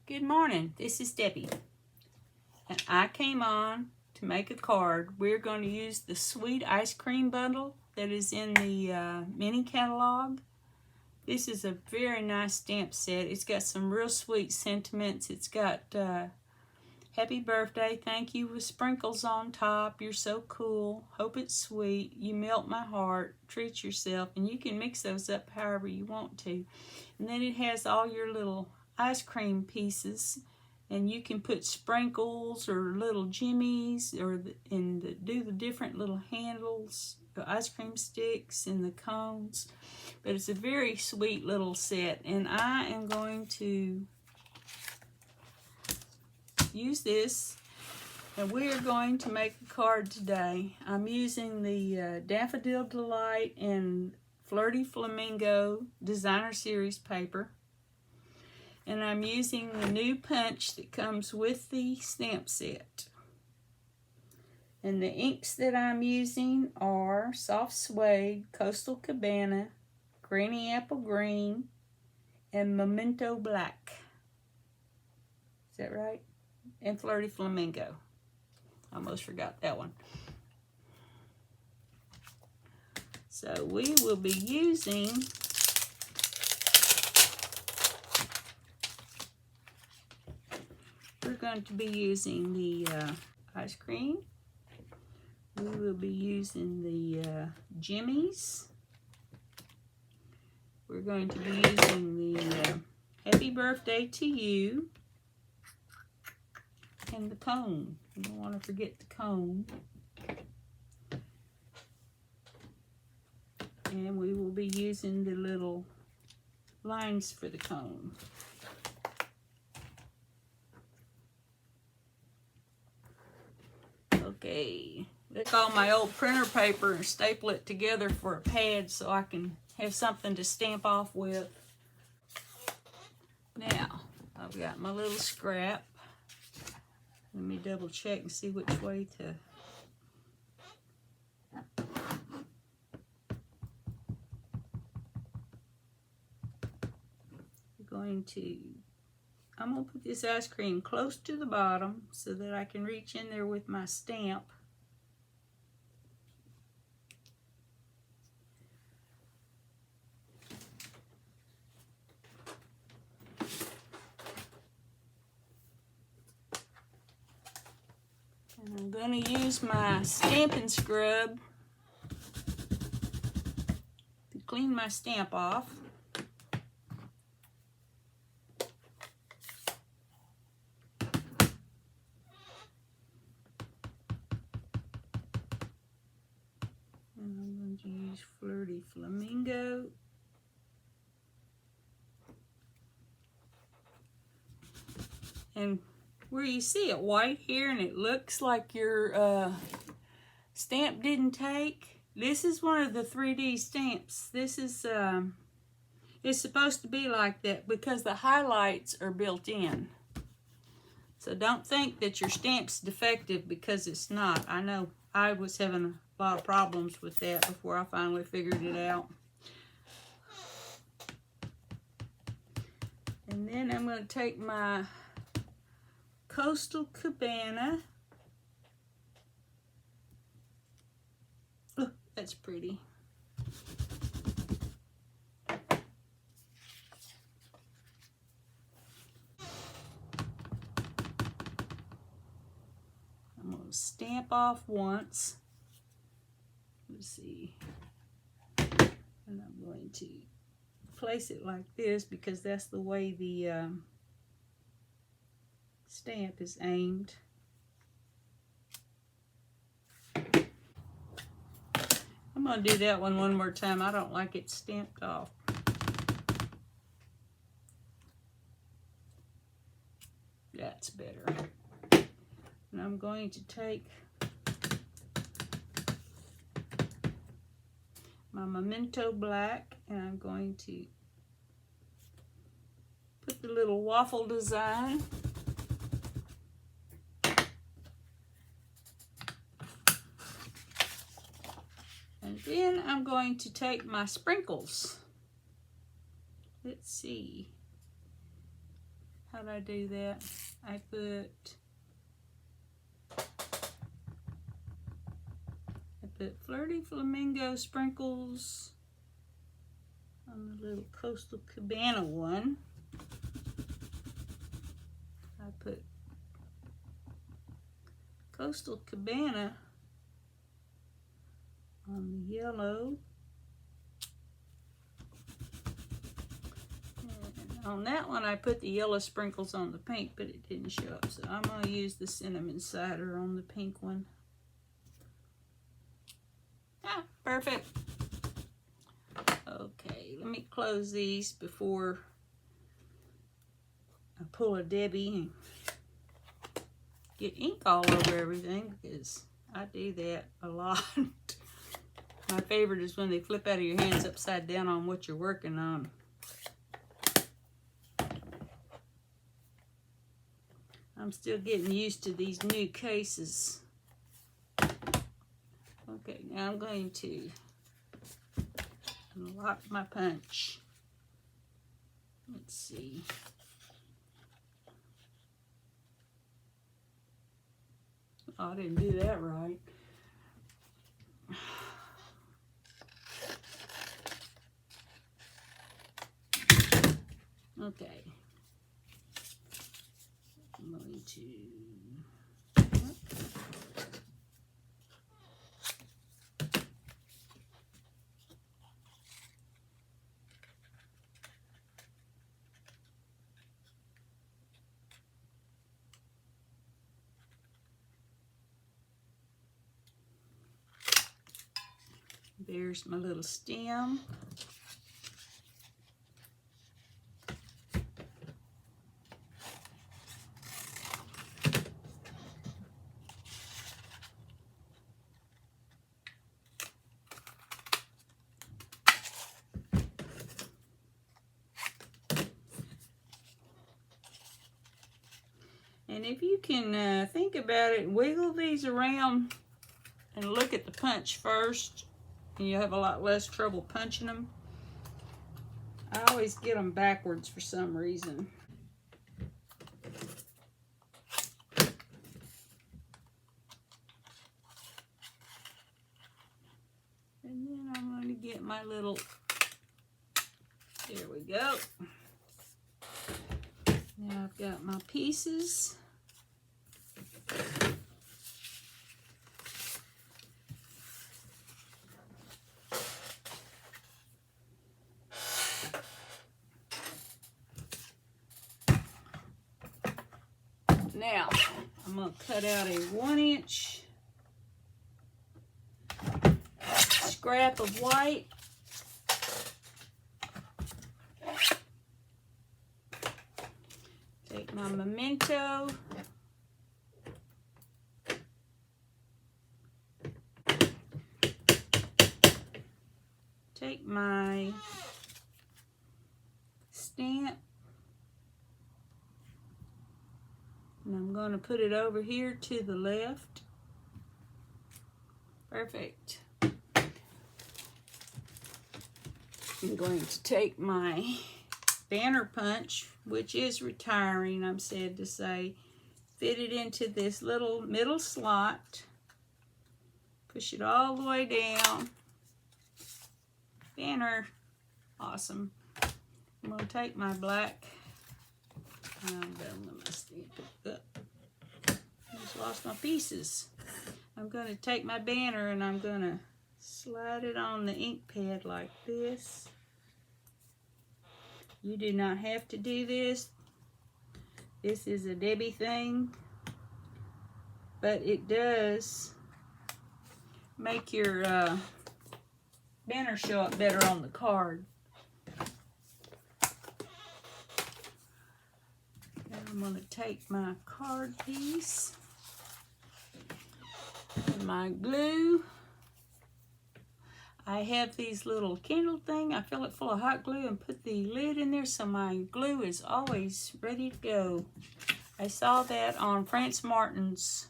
Good morning, this is Debbie, and I came on to make a card. We're going to use the sweet ice cream bundle that is in the mini catalog. This is a very nice stamp set. It's got some real sweet sentiments. It's got happy birthday, thank you with sprinkles on top, you're so cool, hope it's sweet, you melt my heart, treat yourself, and you can mix those up however you want to. And then it has all your little ice cream pieces, and you can put sprinkles or little jimmies do the different little handles, the ice cream sticks and the cones. But it's a very sweet little set, and I am going to use this, and we are going to make a card today. I'm using the Daffodil Delight and Flirty Flamingo Designer Series paper, and I'm using the new punch that comes with the stamp set. And the inks that I'm using are Soft Suede, Coastal Cabana, Granny Apple Green, and Memento Black. Is that right? And Flirty Flamingo. Almost forgot that one. So we will be using the ice cream. We will be using the jimmies. We're going to be using the Happy Birthday to You. And the cone. You don't want to forget the cone. And we will be using the little lines for the cone. Okay, take all my old printer paper and staple it together for a pad so I can have something to stamp off with. Now, I've got my little scrap. Let me double check and see which way to. I'm going to put this ice cream close to the bottom so that I can reach in there with my stamp. And I'm going to use my Stampin' Scrub to clean my stamp off. And I'm going to use Flirty Flamingo. And where you see it white here and it looks like your stamp didn't take, this is one of the 3D stamps. This is it's supposed to be like that because the highlights are built in. So don't think that your stamp's defective because it's not. I know I was having a lot of problems with that before I finally figured it out. And then I'm going to take my Coastal Cabana. Oh, that's pretty. I'm going to stamp off once. Let's see. And I'm going to place it like this because that's the way the stamp is aimed. I'm going to do that one more time. I don't like it stamped off. That's better. And I'm going to take my Memento Black and I'm going to put the little waffle design. And then I'm going to take my sprinkles. Let's see. how'd I do that? I put Flirty Flamingo sprinkles on the little Coastal Cabana one. I put Coastal Cabana on the yellow. And on that one I put the yellow sprinkles on the pink, but it didn't show up. So I'm going to use the cinnamon cider on the pink one. Ah, perfect. Okay, let me close these before I pull a Debbie and get ink all over everything, because I do that a lot. My favorite is when they flip out of your hands upside down on what you're working on. I'm still getting used to these new cases. Okay, now I'm going to unlock my punch. Let's see. Oh, I didn't do that right. Okay. I'm going to... There's my little stem. And if you can think about it, wiggle these around and look at the punch first, and you'll have a lot less trouble punching them. I always get them backwards for some reason. And then I'm going to get my little, there we go. Now I've got my pieces. Now, I'm going to cut out a 1-inch scrap of white. Take my Memento. Take my stamp. And I'm going to put it over here to the left. Perfect. I'm going to take my banner punch, which is retiring, I'm sad to say, fit it into this little middle slot. Push it all the way down. Banner. Awesome. I'm going to take my black. I'm done with my stamp. I just lost my pieces. I'm going to take my banner and I'm going to slide it on the ink pad like this. You do not have to do this. This is a Debbie thing. But it does make your banner show up better on the card. I'm going to take my card piece and my glue. I have these little candle thing. I fill it full of hot glue and put the lid in there so my glue is always ready to go. I saw that on France Martin's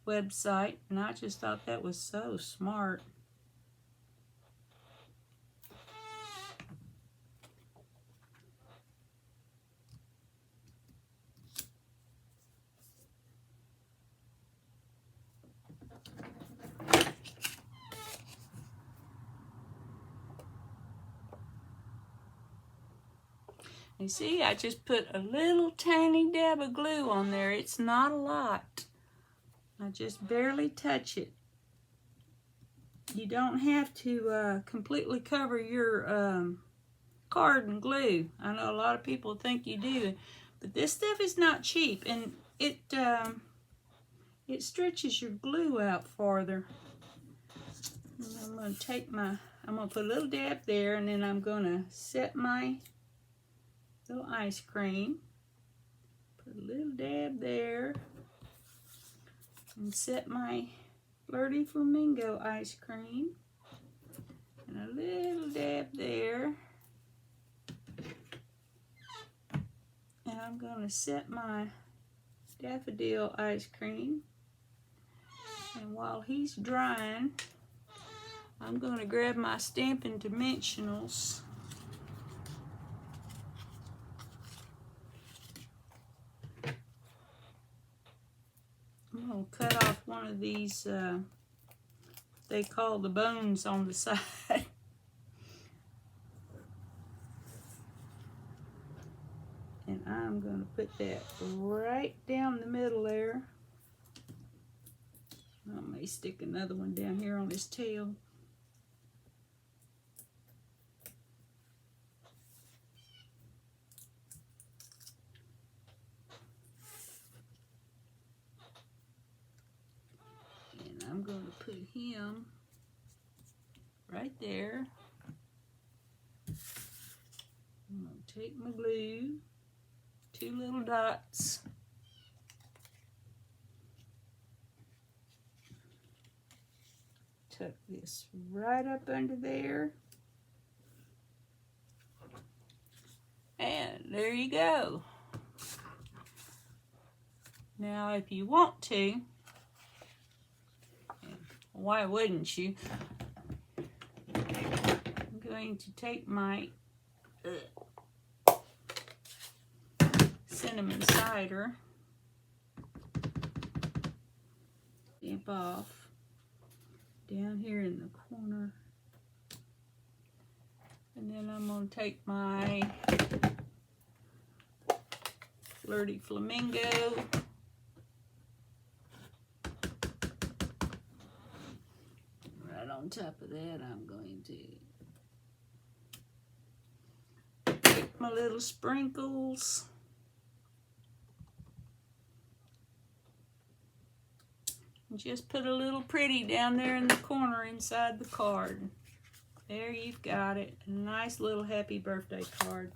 website and I just thought that was so smart. You see, I just put a little tiny dab of glue on there. It's not a lot. I just barely touch it. You don't have to completely cover your card in glue. I know a lot of people think you do, but this stuff is not cheap, and it stretches your glue out farther. And I'm going to take I'm going to put a little dab there, and then I'm going to set my little ice cream. Put a little dab there, and set my Flirty Flamingo ice cream, and a little dab there. And I'm going to set my Daffodil ice cream. And while he's drying, I'm going to grab my Stampin' Dimensionals. I'm going to cut off one of these, they call the bones on the side. And I'm going to put that right down the middle there. I may stick another one down here on his tail. And I'm going to put him right there. I'm going to take my glue, 2 little dots. Tuck this right up under there. And there you go. Now if you want to, why wouldn't you? I'm going to take my cinnamon cider, stamp off down here in the corner, and then I'm going to take my Flirty Flamingo, right on top of that. I'm going to take my little sprinkles. Just put a little pretty down there in the corner inside the card. There you've got it. A nice little happy birthday card.